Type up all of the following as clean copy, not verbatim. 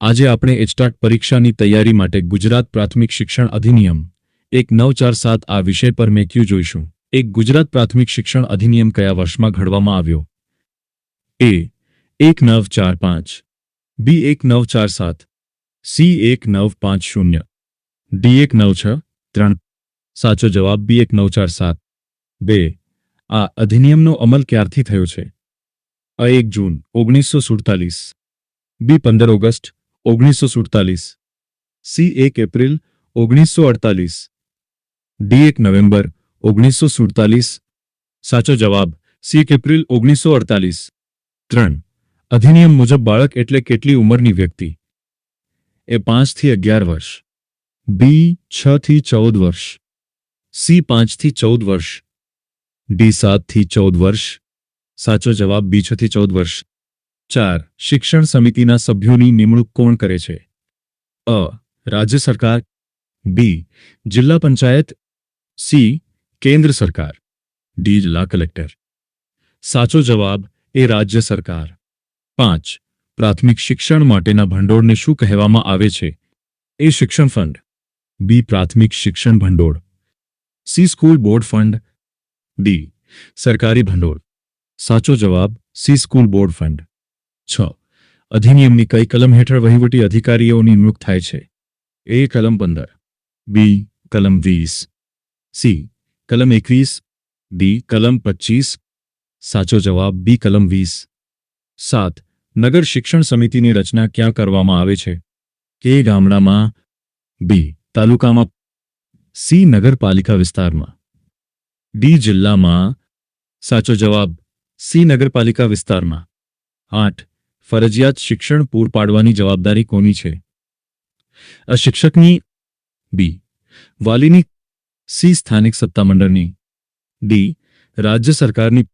આજે આપણે એચટાટ પરીક્ષાની તૈયારી માટે ગુજરાત પ્રાથમિક શિક્ષણ અધિનિયમ 1947 આ વિષય પર મેક્યુ જોઈશું. એક ગુજરાત પ્રાથમિક શિક્ષણ અધિનિયમ કયા વર્ષમાં ઘડવામાં આવ્યો? એ 1945, બી 1947, સી 1950, ડી 1963. સાચો જવાબ બી 1947. 2. આ અધિનિયમનો અમલ ક્યારથી થયો છે? અ 1 જૂન 1947, બી 15 August 1947, C 1 April 1948, D 1 November 1947. સાચો જવાબ સી 1 એપ્રિલ 1948. 3. અધિનિયમ મુજબ બાળક એટલે કેટલી ઉંમરની વ્યક્તિ? એ 5 થી 11 વર્ષ, બી 6 થી 14 વર્ષ, સી 5 થી 14 વર્ષ, ડી 7 થી 14 વર્ષ. સાચો જવાબ બી 6 થી 14 વર્ષ. 4. શિક્ષણ સમિતિના સભ્યોની નિમણૂક કોણ કરે છે? અ રાજ્ય સરકાર, બી જિલ્લા પંચાયત, સી કેન્દ્ર સરકાર, ડી જિલ્લા કલેક્ટર. સાચો જવાબ એ રાજ્ય સરકાર. 5. પ્રાથમિક શિક્ષણ માટેના ભંડોળને શું કહેવામાં આવે છે? એ શિક્ષણ ફંડ, બી પ્રાથમિક શિક્ષણ ભંડોળ, C school board fund, D સરકારી ભંડોળ. સાચો જવાબ સી સ્કૂલ બોર્ડ ફંડ. 6. અધિનિયમની કઈ કલમ હેઠળ વહીવટી અધિકારીઓની નિમણૂક થાય છે? એ કલમ 15, બી કલમ 20, સી કલમ 21, ડી કલમ 25. સાચો જવાબ બી કલમ 20. 7. નગર શિક્ષણ સમિતિની રચના ક્યાં કરવામાં આવે છે? એ ગામડામાં, બી તાલુકામાં, સી નગરપાલિકા વિસ્તારમાં, ડી જિલ્લામાં. સાચો જવાબ સી નગરપાલિકા વિસ્તારમાં. 8. ફરજિયાત શિક્ષણ પૂર પાડવાની જવાબદારી કોની છે? અ શિક્ષકની, બી વાલીની, સી સ્થાનિક સત્તામંડળની, ડી રાજ્ય સરકારની.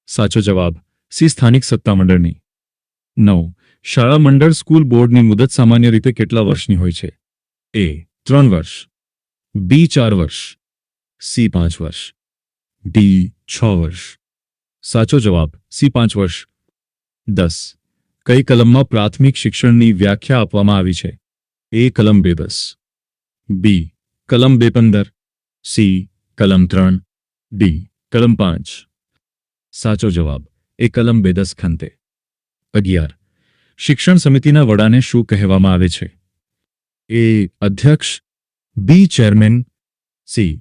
સાચો જવાબ સી સ્થાનિક સત્તામંડળની. 9. શાળા મંડળ સ્કૂલ બોર્ડની મુદત સામાન્ય રીતે કેટલા વર્ષની હોય છે? એ 3 વર્ષ, બી 4 વર્ષ, સી 5 વર્ષ, ડી 6 વર્ષ. સાચો જવાબ સી 5 વર્ષ. 10. કઈ કલમમાં પ્રાથમિક શિક્ષણની વ્યાખ્યા આપવામાં આવી છે? એ કલમ 210, બી કલમ 215, સી કલમ 3, ડી કલમ 5. સાચો જવાબ એ કલમ 210 ખંતે. 11. શિક્ષણ સમિતિના વડાને શું કહેવામાં આવે છે? એ અધ્યક્ષ, બી ચેરમેન, સી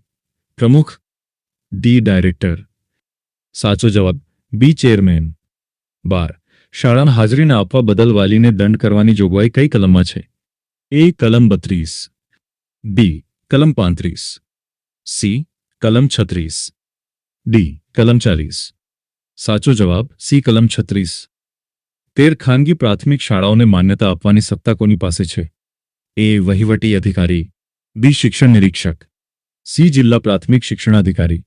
પ્રમુખ, ડી ડાયરેક્ટર. સાચો જવાબ બી ચેરમેન. 12. શાળામાં હાજરી ન આપવા બદલ વાલીને દંડ કરવાની જોગવાઈ કઈ કલમમાં છે? એ કલમ 32, બી કલમ 35, સી કલમ 36, ડી કલમ 40. સાચો જવાબ સી કલમ 36. 13. ખાનગી પ્રાથમિક શાળાઓને માન્યતા આપવાની સત્તા કોની પાસે છે? એ વહીવટી અધિકારી, બી શિક્ષણ નિરીક્ષક, સી જિલ્લા પ્રાથમિક શિક્ષણાધિકારી,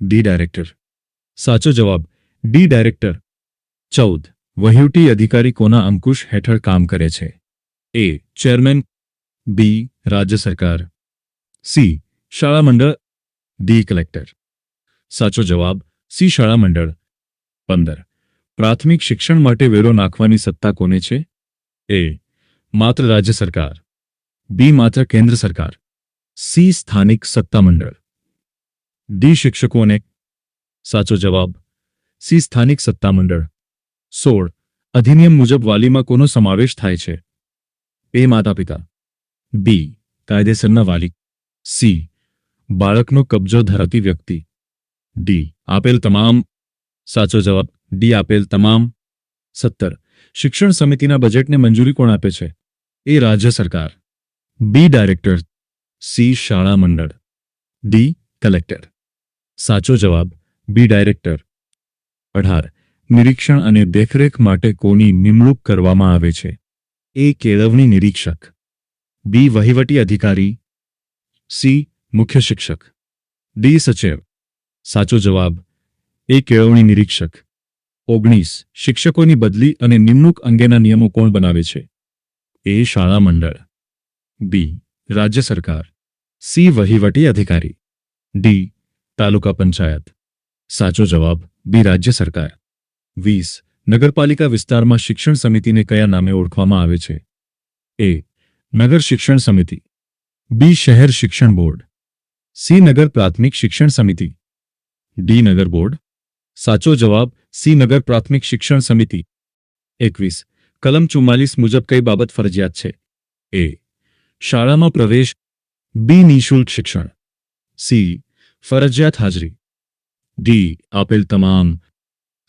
ડી ડાયરેક્ટર. સાચો જવાબ ડી ડાયરેક્ટર. 14. વહીવટી અધિકારી કોના અંકુશ હેઠળ કામ કરે છે? એ ચેરમેન, બી રાજ્ય સરકાર, સી શાળા મંડળ, ડી કલેક્ટર. સાચો જવાબ સી શાળા મંડળ. 15. પ્રાથમિક શિક્ષણ માટે વેરો નાખવાની સત્તા કોને છે? એ માત્ર રાજ્ય સરકાર, બી માત્ર કેન્દ્ર સરકાર, સી સ્થાનિક સત્તામંડળ, ડી શિક્ષકોને. સાચો જવાબ સી સ્થાનિક સત્તામંડળ. 16. અધિનિયમ મુજબ વાલીમાં કોનો સમાવેશ થાય છે? એ માતા પિતા, બી કાયદેસરના વાલી, સી બાળકનો કબજો ધરાવતી વ્યક્તિ, ડી આપેલ તમામ. સાચો જવાબ ડી આપેલ તમામ. 17. શિક્ષણ સમિતિના બજેટને મંજૂરી કોણ આપે છે? એ રાજ્ય સરકાર, બી ડાયરેક્ટર, સી શાળા મંડળ, ડી કલેક્ટર. સાચો જવાબ બી ડાયરેક્ટર. 18. નિરીક્ષણ અને દેખરેખ માટે કોની નિમણૂક કરવામાં આવે છે? એ કેળવણી નિરીક્ષક, બી વહીવટી અધિકારી, સી મુખ્ય શિક્ષક, ડી સચિવ. સાચો જવાબ એ કેળવણી નિરીક્ષક. 19. શિક્ષકોની બદલી અને નિમણૂક અંગેના નિયમો કોણ બનાવે છે? એ શાળા મંડળ, બી રાજ્ય સરકાર, સી વહીવટી અધિકારી, ડી તાલુકા પંચાયત. સાચો જવાબ બી રાજ્ય સરકાર. 20. નગરપાલિકા વિસ્તારમાં શિક્ષણ સમિતિને કયા નામે ઓળખવામાં આવે છે? ए નગર શિક્ષણ સમિતિ, બી શહેર શિક્ષણ બોર્ડ, સી નગર પ્રાથમિક શિક્ષણ સમિતિ, ડી નગર બોર્ડ. સાચો જવાબ સી નગર પ્રાથમિક શિક્ષણ સમિતિ. 21. કલમ 44 મુજબ કઈ બાબત ફરજિયાત છે? એ શાળામાં પ્રવેશ, બી નિઃશુલ્ક શિક્ષણ, સી ફરજિયાત હાજરી, ડી આપેલ તમામ.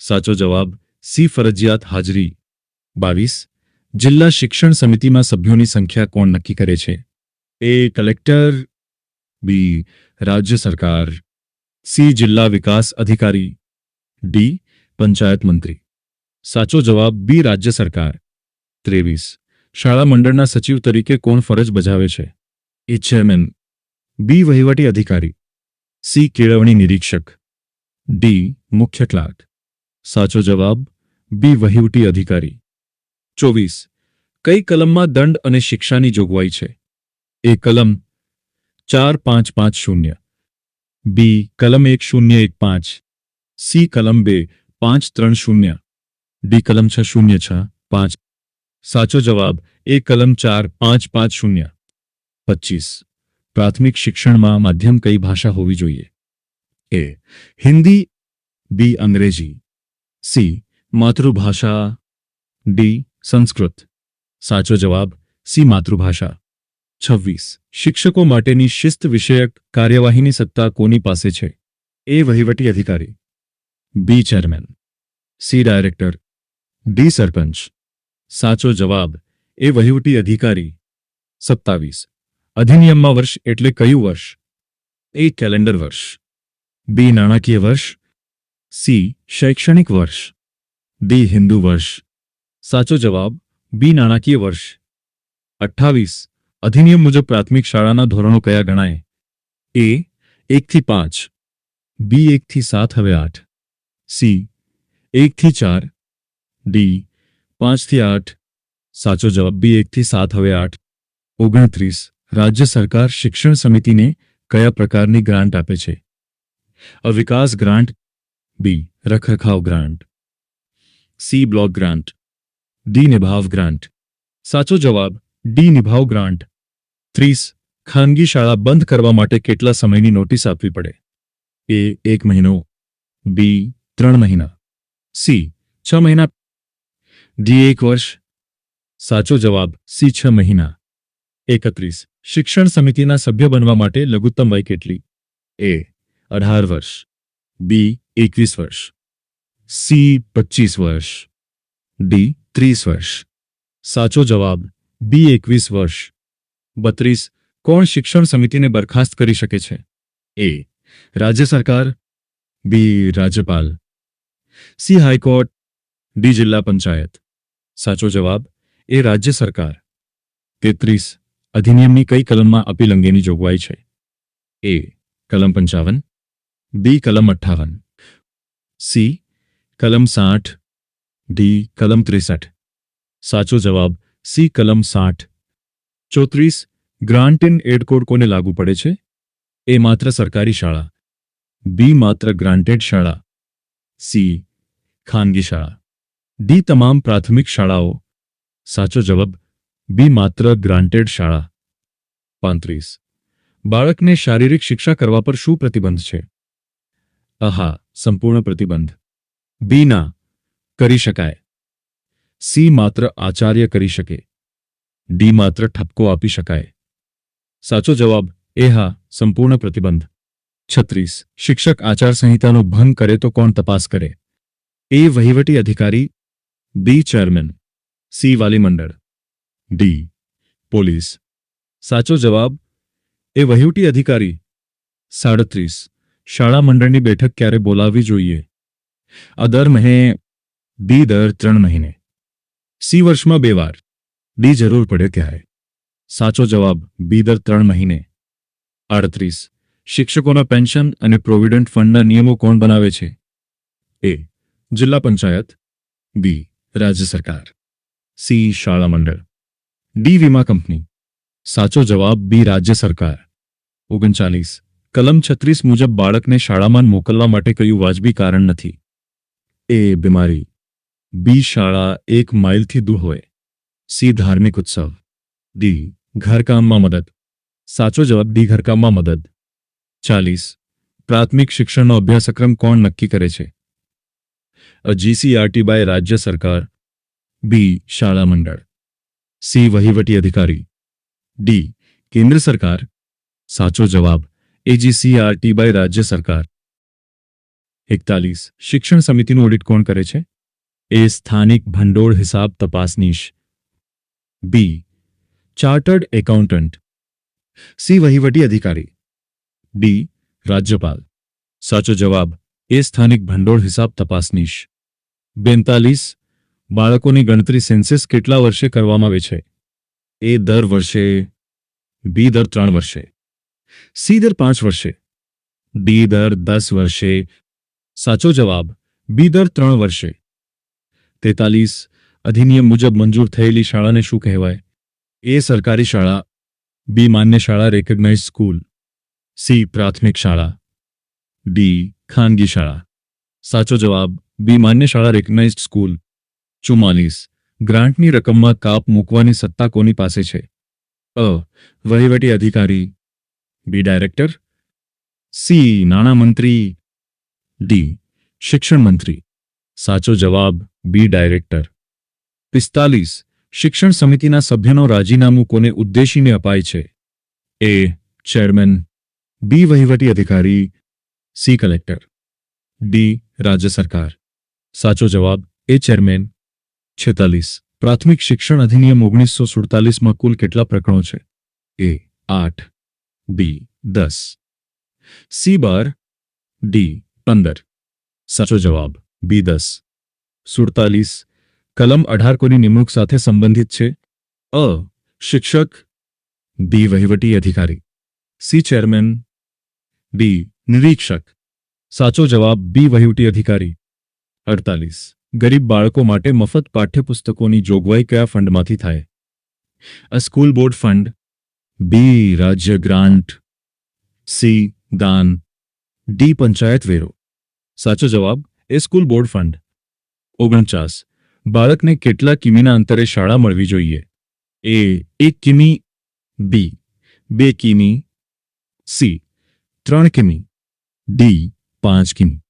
સાચો જવાબ સી ફરજિયાત હાજરી. 22. જિલ્લા શિક્ષણ સમિતિમાં સભ્યોની સંખ્યા કોણ નક્કી કરે છે? એ કલેક્ટર, બી રાજ્ય સરકાર, સી જિલ્લા વિકાસ અધિકારી, ડી પંચાયત મંત્રી. સાચો જવાબ બી રાજ્ય સરકાર. 23. શાળા મંડળના સચિવ તરીકે કોણ ફરજ બજાવે છે? એ ચેરમેન, બી વહીવટી અધિકારી, સી કેળવણી નિરીક્ષક, ડી મુખ્ય ક્લાર્ક. સાચો જવાબ બી વહીવટી અધિકારી. 24. કઈ કલમમાં દંડ અને શિક્ષાની જોગવાઈ છે? એ કલમ 4550, બી કલમ 1015, સી કલમ 2530, ડી કલમ 6065. સાચો જવાબ એ કલમ 4550. 25. પ્રાથમિક શિક્ષણમાં માધ્યમ કઈ ભાષા હોવી જોઈએ? એ હિન્દી, બી અંગ્રેજી, સી માતૃભાષા, ડી સંસ્કૃત. સાચો જવાબ સી માતૃભાષા. 26. શિક્ષકો માટેની શિસ્ત વિષયક કાર્યવાહીની સત્તા કોની પાસે છે? એ વહીવટી અધિકારી, બી ચેરમેન, સી ડાયરેક્ટર, ડી સરપંચ. સાચો જવાબ એ વહીવટી અધિકારી. 27. અધિનિયમમાં વર્ષ એટલે કયું વર્ષ? એ કેલેન્ડર વર્ષ, બી નાણાકીય વર્ષ, સી શૈક્ષણિક વર્ષ, ડી હિન્દુ વર્ષ. સાચો જવાબ બી નાણાકીય વર્ષ. 28. અધિનિયમ મુજબ પ્રાથમિક શાળાના ધોરણો કયા ગણાય? એ 1 થી 5, બી 1 થી 7 હવે 8, સી 1 થી 4, ડી 5 થી 8. સાચો જવાબ બી 1 થી 7 હવે 8. 29. રાજ્ય સરકાર શિક્ષણ સમિતિને કયા પ્રકારની ગ્રાન્ટ આપે છે? અ વિકાસ ગ્રાન્ટ, બી રખરખાવ grant, C block grant, D નિભાવ ગ્રાન્ટ. સાચો જવાબ ડી નિભાવ ગ્રાન્ટ. 30. ખાનગી શાળા બંધ કરવા માટે કેટલા સમયની નોટિસ આપવી પડે? એ 1 મહિનો, બી 3 મહિના, સી 6 મહિના, ડી 1 વર્ષ. સાચો જવાબ સી 6 મહિના. 31. શિક્ષણ સમિતિના સભ્ય બનવા માટે લઘુત્તમ વય કેટલી? એ 18 વર્ષ, બી 21 વર્ષ, સી 25 વર્ષ, ડી 30 વર્ષ. સાચો જવાબ બી 21 વર્ષ. 32. કોણ શિક્ષણ સમિતિને બરખાસ્ત કરી શકે છે? એ રાજ્ય સરકાર, બી રાજ્યપાલ, સી હાઈકોર્ટ, ડી જિલ્લા પંચાયત. સાચો જવાબ એ રાજ્ય સરકાર. 33. અધિનિયમની કઈ કલમમાં અપીલ અંગેની જોગવાઈ છે? એ કલમ 55, બી કલમ 58, સી કલમ 60, ડી કલમ 63. સાચો જવાબ સી કલમ 60. 34. ગ્રાન્ટ ઇન એડ કોડ કોને લાગુ પડે છે? એ માત્ર સરકારી શાળા, બી માત્ર ગ્રાન્ટેડ શાળા, સી ખાનગી શાળા, ડી તમામ પ્રાથમિક શાળાઓ. સાચો જવાબ બી માત્ર ગ્રાન્ટેડ શાળા. 35. બાળકને શારીરિક શિક્ષા કરવા પર શું પ્રતિબંધ છે? હા સંપૂર્ણ પ્રતિબંધ, બી ના કરી શકાય, સી માત્ર આચાર્ય કરી શકે, ડી માત્ર ઠપકો આપી શકાય. સાચો જવાબ એ હા સંપૂર્ણ પ્રતિબંધ. 36. શિક્ષક આચારસંહિતાનો ભંગ કરે તો કોણ તપાસ કરે? એ વહીવટી અધિકારી, બી ચેરમેન, સી વાલી મંડળ, ડી પોલીસ. સાચો જવાબ એ વહીવટી અધિકારી. 37. શાળા મંડળની બેઠક ક્યારે બોલાવવી જોઈએ? આ દર મહિને, બી દર 3 મહિને, સી વર્ષમાં 2 વાર, ડી જરૂર પડે ત્યારે. સાચો જવાબ બી દર 3 મહિને. 38. શિક્ષકોના પેન્શન અને પ્રોવિડન્ટ ફંડના નિયમો કોણ બનાવે છે? એ જિલ્લા પંચાયત, બી રાજ્ય સરકાર, સી શાળા મંડળ, ડી વીમા કંપની. સાચો જવાબ બી રાજ્ય સરકાર. 39. કલમ 36 મુજબ બાળકને શાળામાં મોકલવા માટે કયું વાજબી કારણ નથી? એ બીમારી, બી શાળા 1 માઇલથી દૂર હોય, સી ધાર્મિક ઉત્સવ, ડી ઘરકામમાં મદદ. સાચો જવાબ ડી ઘરકામમાં મદદ. 40. પ્રાથમિક શિક્ષણનો અભ્યાસક્રમ કોણ નક્કી કરે છે? જીસીઆરટી બાય રાજ્ય સરકાર, બી શાળા મંડળ, સી વહીવટી અધિકારી, ડી કેન્દ્ર સરકાર. સાચો જવાબ એજીસીઆરટી બાય રાજ્ય સરકાર. 41. શિક્ષણ સમિતિનું ઓડિટ કોણ કરે છે? એ સ્થાનિક ભંડોળ હિસાબ તપાસનીશ, બી ચાર્ટર્ડ એકાઉન્ટન્ટ, સી વહીવટી અધિકારી, ડી રાજ્યપાલ. સાચો જવાબ એ સ્થાનિક ભંડોળ હિસાબ તપાસનીશ. 42. બાળકોની ગણતરી સેન્સસ કેટલા વર્ષે કરવામાં આવે છે? એ દર વર્ષે, બી દર 3 વર્ષે, સી દર 5 વર્ષે, ડી દર 10 વર્ષે. સાચો જવાબ બી દર 3 વર્ષે. 43. અધિનિયમ મુજબ મંજૂર થયેલી શાળાને શું કહેવાય? એ સરકારી શાળા, બી માન્ય શાળા રેકગ્નાઇઝ સ્કૂલ, સી પ્રાથમિક શાળા, ડી ખાનગી શાળા. સાચો જવાબ બી માન્ય શાળા રેકગ્નાઇઝ્ડ સ્કૂલ. 44. ગ્રાન્ટની રકમમાં કાપ મૂકવાની સત્તા કોની પાસે છે? અ વહીવટી અધિકારી, બી ડાયરેક્ટર, સી નાણામંત્રી, ડી શિક્ષણ મંત્રી. સાચો જવાબ બી ડાયરેક્ટર. 45. શિક્ષણ સમિતિના સભ્યનો રાજીનામું કોને ઉદ્દેશીને અપાય છે? એ ચેરમેન, બી વહીવટી અધિકારી, સી કલેક્ટર, ડી રાજ્ય સરકાર. સાચો જવાબ એ ચેરમેન. 46. પ્રાથમિક શિક્ષણ અધિનિયમ 1947માં કુલ કેટલા પ્રકરણો છે? એ 8, બી 10, સી 12, ડી 15. સાચો જવાબ બી 10. 47. કલમ 18 કોની નિમણૂક સાથે સંબંધિત છે? અ શિક્ષક, બી વહીવટી અધિકારી, સી ચેરમેન, ડી નિરીક્ષક. સાચો જવાબ બી વહીવટી અધિકારી. 48. ગરીબ બાળકો માટે મફત પાઠ્યપુસ્તકોની જોગવાઈ કયા ફંડમાંથી થાય? અ સ્કૂલ બોર્ડ ફંડ, બી રાજ્ય ગ્રાન્ટ, સી દાન, ડી પંચાયત વેરો. સાચો જવાબ એ સ્કૂલ બોર્ડ ફંડ. 49. બાળકને કેટલા કિમીના અંતરે શાળા મળવી જોઈએ? એ 1 કિમી, બી 2 કિમી, સી 3 કિમી, ડી 5 કિમી.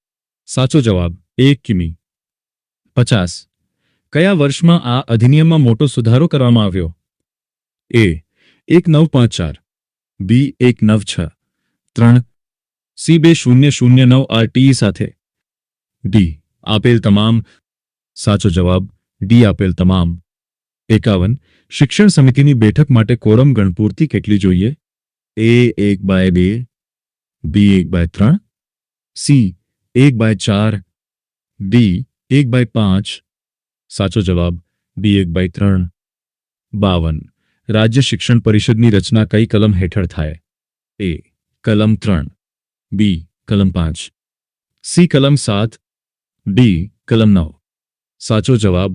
સાચો જવાબ 1 કિમી. 50. કયા વર્ષમાં આ અધિનિયમમાં મોટો સુધારો કરવામાં આવ્યો? એ 1954, બી 196, 3, સી 2009 આરટીઈ સાથે, ડી આપેલ તમામ. સાચો જવાબ ડી આપેલ તમામ. 51. શિક્ષણ સમિતિની બેઠક માટે કોરમ ગણપૂર્તિ કેટલી જોઈએ? એ 1/2, બી 1/3, સી 1/4, ડી 1/5. સાચો જવાબ બી 1/3. 52. રાજ્ય શિક્ષણ પરિષદની રચના કઈ કલમ હેઠળ થાય? એ કલમ 3, બી કલમ 5, સી કલમ 7, ડી કલમ 9. સાચો જવાબ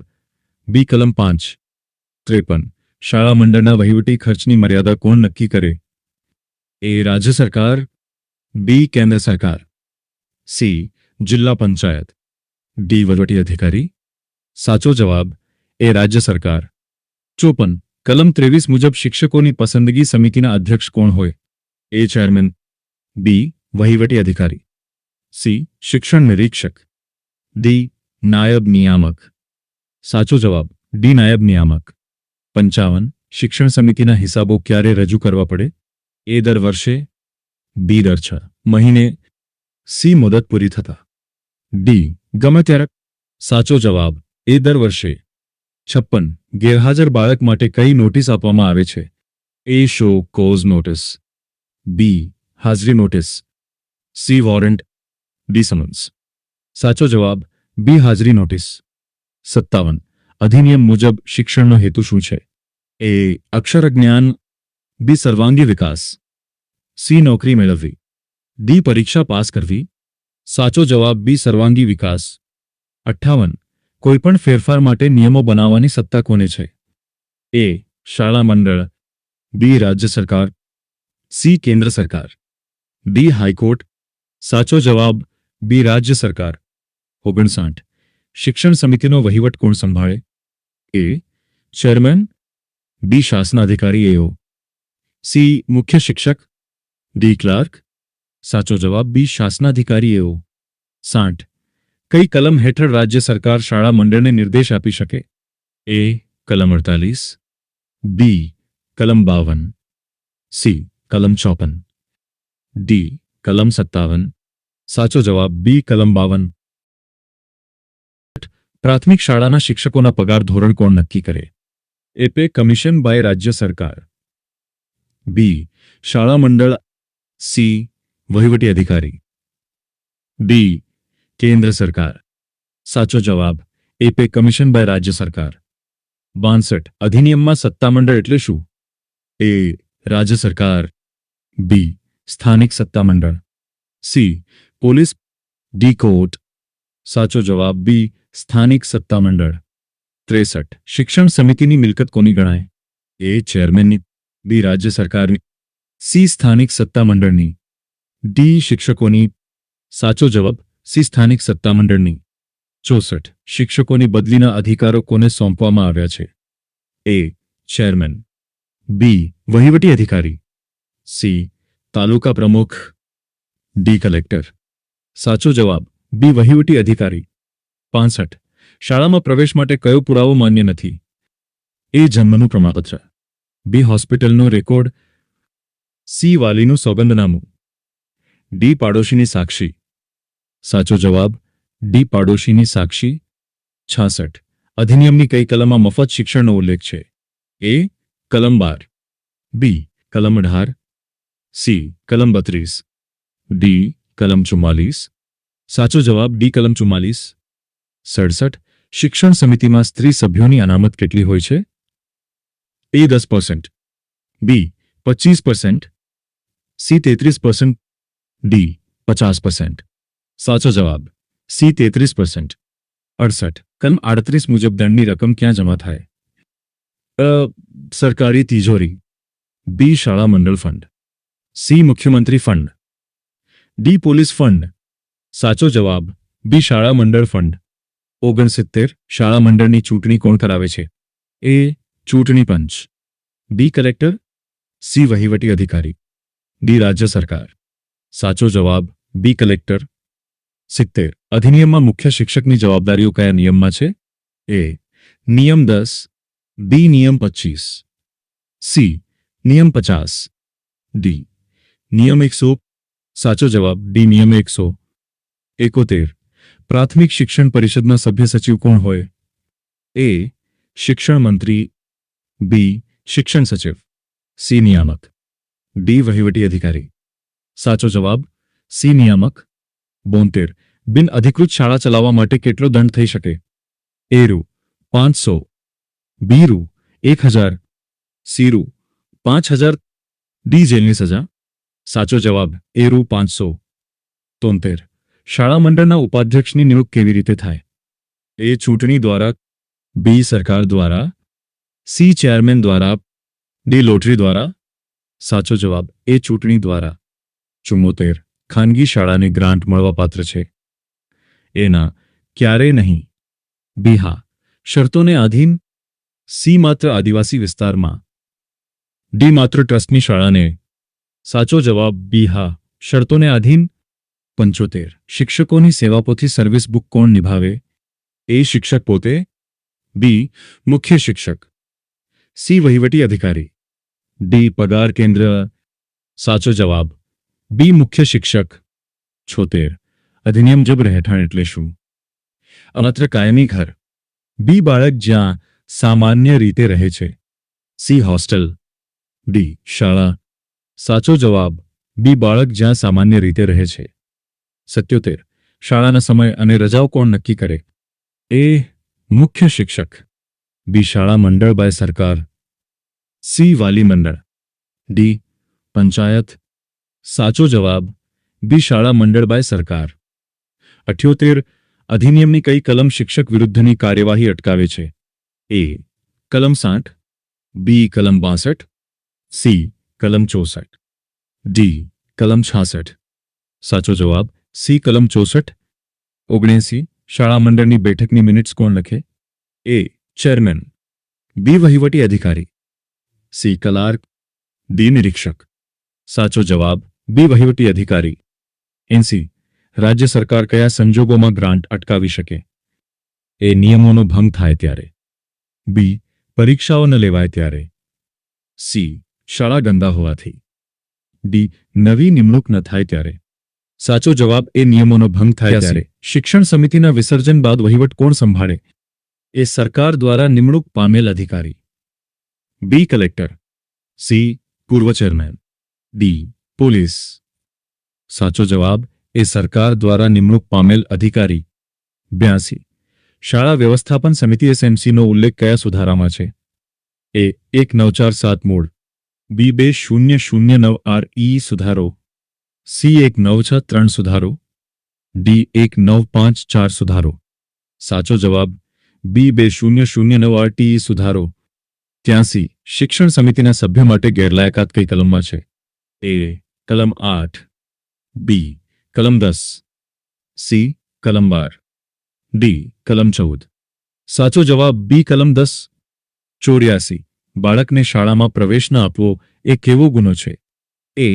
બી કલમ 5. 53. શાળા મંડળના વહીવટી ખર્ચની મર્યાદા કોણ નક્કી કરે? એ રાજ્ય સરકાર, બી કેન્દ્ર સરકાર, સી જિલ્લા પંચાયત, ડી વહીવટી અધિકારી. સાચો જવાબ એ રાજ્ય સરકાર. 54. કલમ 23 મુજબ શિક્ષકોની પસંદગી સમિતિના અધ્યક્ષ કોણ હોય? એ ચેરમેન, બી વહીવટી અધિકારી, સી શિક્ષણ નિરીક્ષક, ડી નાયબ નિયામક. સાચો જવાબ ડી નાયબ નિયામક. 55. શિક્ષણ સમિતિના હિસાબો ક્યારે રજૂ કરવા પડે? એ દર વર્ષે, બી દર 6 મહિને, સી મુદત પૂરી થતા, ડી ગમે ત્યારે. સાચો જવાબ એ દર વર્ષે. 56. ગેરહાજર બાળક માટે કઈ નોટિસ આપવામાં આવે છે? એ શો કોઝ નોટિસ, બી હાજરી notice, C warrant, D summons. સાચો જવાબ બી હાજરી નોટિસ. 57. અધિનિયમ મુજબ શિક્ષણનો હેતુ શું છે? એ અક્ષર જ્ઞાન, બી સર્વાંગી વિકાસ, સી નોકરી મેળવવી, ડી પરીક્ષા પાસ કરવી. સાચો જવાબ બી સર્વાંગી વિકાસ. 58. કોઈપણ ફેરફાર માટે નિયમો બનાવવાની સત્તા કોને છે? એ શાળા મંડળ, બી રાજ્ય સરકાર, સી કેન્દ્ર સરકાર, ડી હાઈકોર્ટ. સાચો જવાબ બી રાજ્ય સરકાર. 59. શિક્ષણ સમિતિનો વહીવટ કોણ સંભાળે? એ ચેરમેન, બી શાસનાધિકારી એઓ, સી મુખ્ય શિક્ષક, ડી ક્લાર્ક. સાચો જવાબ બી શાસનાધિકારી એઓ. 60. કઈ કલમ હેઠળ રાજ્ય સરકાર શાળા મંડળને નિર્દેશ આપી શકે? એ કલમ 48, બી કલમ 52, સી કલમ 54, ડી કલમ 57. સાચો જવાબ બી કલમ 52. પ્રાથમિક શાળાના શિક્ષકોના પગાર ધોરણ કોણ નક્કી કરે? એ પે કમિશન બાય રાજ્ય સરકાર, બી શાળા મંડળ, સી વહીવટી અધિકારી, ડી કેન્દ્ર સરકાર. સાચો જવાબ એ પે કમિશન બાય રાજ્ય સરકાર. 62. અધિનિયમમાં સત્તામંડળ એટલે શું? એ રાજ્ય સરકાર, બી સ્થાનિક સત્તામંડળ, સી પોલીસ, ડી કોર્ટ. સાચો જવાબ બી સ્થાનિક સત્તામંડળ. 63. શિક્ષણ સમિતિની મિલકત કોની ગણાય? એ ચેરમેનની, બી રાજ્ય સરકારની, સી સ્થાનિક સત્તામંડળની, ડી શિક્ષકોની. સાચો જવાબ સી સ્થાનિક સત્તામંડળની. 64. શિક્ષકોની બદલીના અધિકારો કોને સોંપવામાં આવ્યા છે? એ ચેરમેન, બી વહીવટી અધિકારી, સી તાલુકા પ્રમુખ, ડી કલેક્ટર. સાચો જવાબ બી વહીવટી અધિકારી. 65. શાળામાં પ્રવેશ માટે કયો પુરાવો માન્ય નથી? એ જન્મનું પ્રમાણપત્ર, બી હોસ્પિટલનો રેકોર્ડ, સી વાલીનું સોગંદનામું, ડી પાડોશીની સાક્ષી. સાચો જવાબ ડી પાડોશીની સાક્ષી. 66. અધિનિયમની કઈ કલમમાં મફત શિક્ષણનો ઉલ્લેખ છે? એ કલમ 12, બી કલમ 18, સી કલમ 32, ડી કલમ 44. સાચો જવાબ ડી કલમ 44. 67. શિક્ષણ સમિતિમાં સ્ત્રી સભ્યોની અનામત કેટલી હોય છે? એ 10%, બી 25%, સી 33%, ડી 50%. સાચો જવાબ સી 33%. 68. કલમ 38 મુજબ દંડની રકમ ક્યાં જમા થાય? સરકારી તિજોરી, બી શાળા મંડળ ફંડ, સી મુખ્યમંત્રી ફંડ, ડી પોલીસ ફંડ. સાચો જવાબ બી શાળા મંડળ ફંડ. 69. શાળા મંડળની ચૂંટણી કોણ કરાવે છે? એ ચૂંટણી પંચ, બી કલેક્ટર, સી વહીવટી અધિકારી, ડી રાજ્ય સરકાર. સાચો જવાબ બી કલેક્ટર. 70. અધિનિયમમાં મુખ્ય શિક્ષકની જવાબદારીઓ કયા નિયમમાં છે? એ નિયમ 10, બી નિયમ 25, સી નિયમ 50, ડી નિયમ 100. સાચો જવાબ ડી નિયમ 100. 71. પ્રાથમિક શિક્ષણ પરિષદના સભ્ય સચિવ કોણ હોય? એ શિક્ષણ મંત્રી, બી શિક્ષણ સચિવ, સી નિયામક, ડી વહીવટી અધિકારી. સાચો જવાબ સી નિયામક. 72. બિન અધિકૃત શાળા ચલાવવા માટે કેટલો દંડ થઈ શકે? એ રૂ 500, બી રૂ 1000, સી રૂ 5000, ડી જેલની સજા. સાચો જવાબ એ રૂ 500. 73. શાળા મંડળના ઉપાધ્યક્ષની નિયુક્તિ કેવી રીતે થાય? એ ચૂંટણી દ્વારા, બી સરકાર દ્વારા, સી ચેરમેન દ્વારા, ડી લોટરી દ્વારા. સાચો જવાબ એ ચૂંટણી દ્વારા. 74. ખાનગી શાળાને ગ્રાન્ટ મળવાપાત્ર છે? એના ક્યારેય નહીં, બી હા શરતોને આધીન, સી માત્ર આદિવાસી વિસ્તારમાં, ડી માત્ર ટ્રસ્ટની શાળાને. સાચો જવાબ બી હા શરતોને આધીન. 75. શિક્ષકોની સેવાપોથી સર્વિસ બુક કોણ નિભાવે? એ શિક્ષક પોતે, બી મુખ્ય શિક્ષક, સી વહીવટી અધિકારી, ડી પગાર કેન્દ્ર. સાચો જવાબ બી મુખ્ય શિક્ષક. 76. અધિનિયમ મુજબ રહેઠાણ એટલે શું? માત્ર કાયમી ઘર, બી બાળક જ્યાં સામાન્ય રીતે રહે છે, સી હોસ્ટેલ, ડી શાળા. સાચો જવાબ બી બાળક જ્યાં સામાન્ય રીતે રહે છે. 77. શાળાના સમય અને રજાઓ કોણ નક્કી કરે? એ મુખ્ય શિક્ષક, બી શાળા મંડળ બાય સરકાર, સી વાલી મંડળ, ડી પંચાયત. સાચો જવાબ બી શાળા મંડળ બાય સરકાર. 78. અધિનિયમની કઈ કલમ શિક્ષક વિરુદ્ધની કાર્યવાહી અટકાવે છે? એ કલમ 60, બી કલમ 62, સી કલમ 64, ડી કલમ 66. સાચો જવાબ સી કલમ 64. 79. શાળા મંડળની બેઠકની મિનિટ્સ કોણ લખે? એ ચેરમેન, બી વહીવટી અધિકારી, સી ક્લાર્ક, ડી નિરીક્ષક. સાચો જવાબ બી વહીવટી અધિકારી. એનસી રાજ્ય સરકાર કયા સંજોગોમાં ગ્રાન્ટ અટકાવી શકે? એ નિયમોનો ભંગ થાય ત્યારે. બી પરીક્ષાઓ ન લેવાય ત્યારે. સી શાળા ગંદા હોવાથી. ડી નવી નિમણૂક ન થાય ત્યારે. સાચો જવાબ એ નિયમોનો ભંગ થાય ત્યારે. શિક્ષણ સમિતિના વિસર્જન બાદ વહીવટ કોણ સંભાળે? એ સરકાર દ્વારા નિમણૂક પામેલ અધિકારી. બી કલેક્ટર, સી પૂર્વ ચેરમેન, ડી પોલીસ. સાચો જવાબ એ સરકાર દ્વારા નિમણૂક પામેલ અધિકારી. 82 શાળા વ્યવસ્થાપન સમિતિ એસએમસીનો ઉલ્લેખ કયા સુધારામાં છે? એ 1947 મૂળ, બી 2009 આરઈ સુધારો, સી 1963 સુધારો, ડી 1954 સુધારો. સાચો જવાબ બી 2009 આરટીઈ સુધારો. 83 શિક્ષણ સમિતિના સભ્ય માટે ગેરલાયકાત કઈ કલમમાં છે? એ કલમ 8, બી કલમ 10, સી કલમ 12, ડી કલમ 14. સાચો જવાબ બી કલમ 10. 84 બાળકને શાળામાં પ્રવેશ ન આપવો એ કેવો ગુનો છે? એ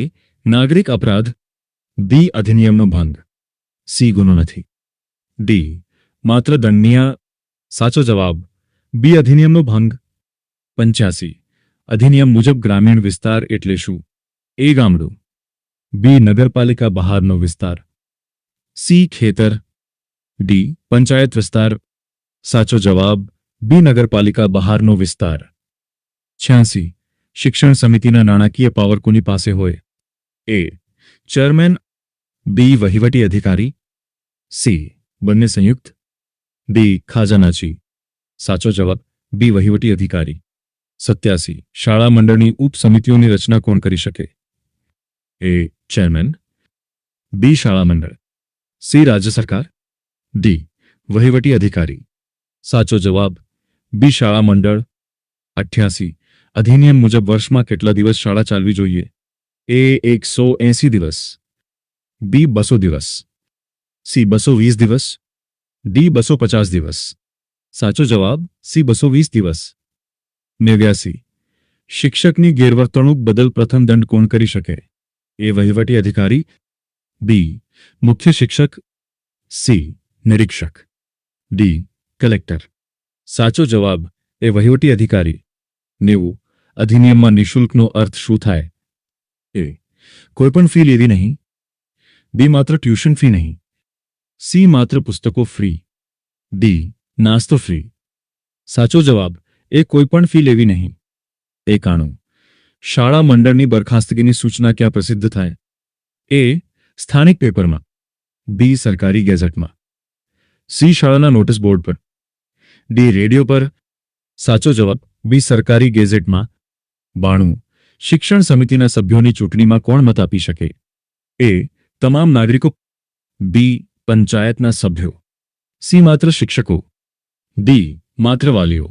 નાગરિક અપરાધ, બી અધિનિયમનો ભંગ, સી ગુનો નથી, ડી માત્ર દંડનીય. સાચો જવાબ બી અધિનિયમનો ભંગ. 85 અધિનિયમ મુજબ ગ્રામીણ વિસ્તાર એટલે શું? એ ગામડું, બી નગરપાલિકા બહારનો વિસ્તાર, સી ખેતર, ડી પંચાયત વિસ્તાર. સાચો જવાબ બી નગરપાલિકા બહારનો વિસ્તાર. 86 શિક્ષણ સમિતિના નાણાકીય પાવર કોની પાસે હોય? એ ચેરમેન, બી વહીવટી અધિકારી, સી બંને સંયુક્ત, ડી ખાજાનાચી. સાચો જવાબ બી વહીવટી અધિકારી. 87 શાળા મંડળની ઉપસમિતિઓની રચના કોણ કરી શકે? એ ચેરમેન, બી શાળા મંડળ, સી રાજ્ય સરકાર, ડી વહીવટી અધિકારી. સાચો જવાબ બી શાળા મંડળ. 88 અધિનિયમ મુજબ વર્ષમાં કેટલા દિવસ શાળા ચાલવી જોઈએ? એ 180 દિવસ, બી 200 દિવસ, સી 220 દિવસ, ડી 250 દિવસ. સાચો જવાબ સી 220 દિવસ. 89 શિક્ષકની ગેરવર્તણૂક બદલ પ્રથમ દંડ કોણ કરી શકે? એ વહીવટી અધિકારી, બી મુખ્ય શિક્ષક, સી નિરીક્ષક, ડી કલેક્ટર. સાચો જવાબ એ વહીવટી અધિકારી. 90 અધિનિયમમાં નિઃશુલ્કનો અર્થ શું થાય? એ કોઈપણ ફી લેવી નહીં, બી માત્ર ટ્યુશન ફી નહીં, સી માત્ર પુસ્તકો ફ્રી, ડી નાસ્તો ફ્રી. સાચો જવાબ એ કોઈપણ ફી લેવી નહીં. 91 શાળા મંડળની બરખાસ્તગીની સૂચના ક્યાં પ્રસિદ્ધ થાય? એ સ્થાનિક પેપરમાં, બી સરકારી ગેઝેટમાં, સી શાળાના નોટિસ બોર્ડ પર, ડી રેડિયો પર. સાચો જવાબ બી સરકારી ગેઝેટમાં. 92 શિક્ષણ સમિતિના સભ્યોની ચૂંટણીમાં કોણ મત આપી શકે? એ તમામ નાગરિકો, બી પંચાયતના સભ્યો, સી માત્ર શિક્ષકો, ડી માત્ર વાલીઓ.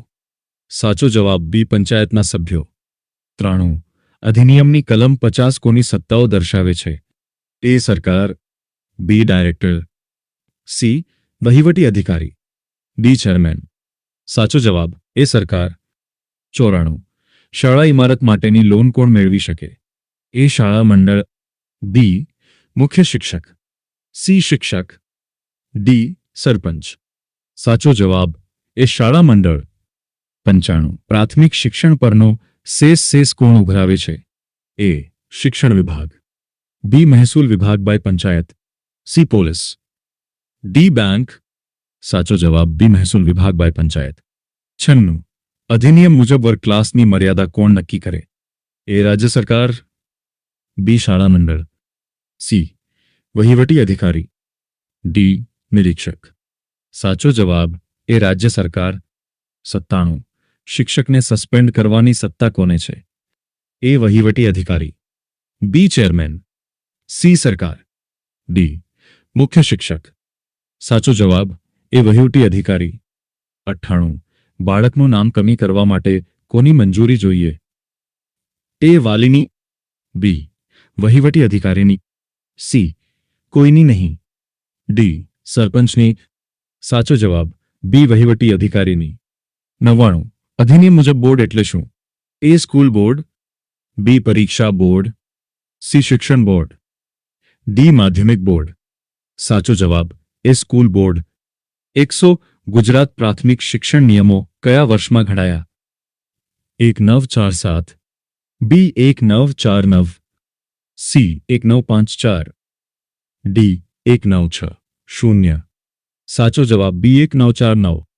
સાચો જવાબ બી પંચાયતના સભ્યો. 93 અધિનિયમની કલમ 50 કોની સત્તાઓ દર્શાવે છે? એ સરકાર, બી ડાયરેક્ટર, સી વહીવટી અધિકારી, ડી ચેરમેન. સાચો જવાબ એ સરકાર. 94 શાળા ઇમારત માટેની લોન કોણ મેળવી શકે? એ શાળા મંડળ, બી મુખ્ય શિક્ષક, સી શિક્ષક, ડી સરપંચ. સાચો જવાબ એ શાળા મંડળ. 95 પ્રાથમિક શિક્ષણ પરનો સેસ કોણ ઉઘરાવે છે? એ શિક્ષણ વિભાગ, બી મહેસૂલ વિભાગ બાય panchayat, C police, D bank. સાચો જવાબ બી મહેસૂલ વિભાગ બાય પંચાયત. 96 અધિનિયમ મુજબ વર્ગ ક્લાસની મર્યાદા કોણ નક્કી કરે? એ રાજ્ય સરકાર, બી શાળા મંડળ, સી વહીવટી અધિકારી, ડી નિરીક્ષક. સાચો જવાબ એ રાજ્ય સરકાર. 97 શિક્ષકને સસ્પેન્ડ કરવાની સત્તા કોને છે? એ વહીવટી અધિકારી, બી ચેરમેન, સી સરકાર, ડી મુખ્ય શિક્ષક. સાચો જવાબ એ વહીવટી અધિકારી. 98 બાળકનું નામ કમી કરવા માટે કોની મંજૂરી જોઈએ? એ વાલીની, બી વહીવટી અધિકારીની, સી કોઈની નહીં, ડી સરપંચની. સાચો જવાબ બી વહીવટી અધિકારીની. 99 અધિનિયમ મુજબ બોર્ડ એટલે શું? એ સ્કૂલ બોર્ડ, બી પરીક્ષા બોર્ડ, સી શિક્ષણ બોર્ડ, ડી માધ્યમિક બોર્ડ. સાચો જવાબ એ સ્કૂલ બોર્ડ. 100 ગુજરાત પ્રાથમિક શિક્ષણ નિયમો કયા વર્ષમાં ઘડાયા? 1947, બી 1949, સી 1954, ડી 1960. સાચો જવાબ બી 1949.